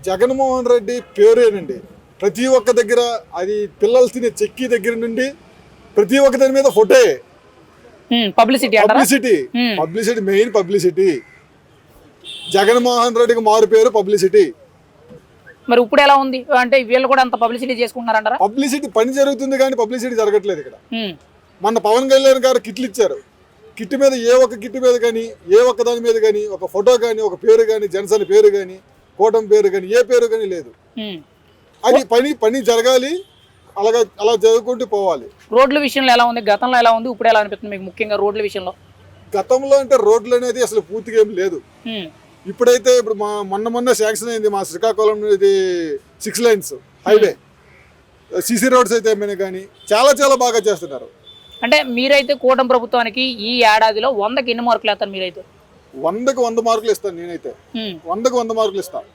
జగన్మోహన్ రెడ్డి పేరేనండి. ప్రతి ఒక్క దగ్గర అది పిల్లలు తినే చెక్కి దగ్గర నుండి ప్రతి ఒక్క దాని మీద ఫోటో పబ్లిసిటీ అంటారా? Publicity. Publicity main publicity. Jaganmohan రెడ్డికి మారు పేరు పబ్లిసిటీ. మరి ఇప్పుడు ఎలా ఉంది అంటే వీళ్ళు కూడా అంత పబ్లిసిటీ చేసుకుంటున్నారంటారా? పబ్లిసిటీ పని జరుగుతుంది కానీ పబ్లిసిటీ జరగట్లేదు ఇక్కడ. ఉమ్, మొన్న పవన్ కళ్యాణ్ గారు కిట్లు ఇచ్చారు. కిట్ మీద ఏ ఒక్క కిట్ మీద కానీ ఏ ఒక్క దాని మీద కానీ ఒక ఫోటో కానీ ఒక పేరు కానీ జనసేన పేరు కానీ కూటమి పేరు కానీ ఏ పేరు కానీ లేదు. ఉమ్. అది పని జరగాలి. అలా జరుగుకుంటూ పోవాలి. రోడ్ల విషయంలో ఎలా ఉంది, గతంలో ఎలా ఉంది, ఇప్పుడు ఎలా అనిపిస్తుంది మీకు ముఖ్యంగా రోడ్ల విషయంలో? గతంలో అంటే రోడ్లు అనేది అసలు పూర్తిగా ఏం లేదు. ఉమ్, ఇప్పుడైతే ఇప్పుడు మొన్న శాంక్షన్ అయింది మా శ్రీకాకుళం ఇది 6 lanes హైవే. సిసి రోడ్స్ అయితే ఏమైనా కానీ చాలా బాగా చేస్తున్నారు. అంటే మీరైతే కూటమి ప్రభుత్వానికి ఈ ఏడాదిలో 100కి ఎన్ని మార్కులు వేస్తారు మీరైతే? 100కి 100 మార్కులు ఇస్తాను నేనైతే. ఉమ్. 100కి 100 మార్కులు ఇస్తాను.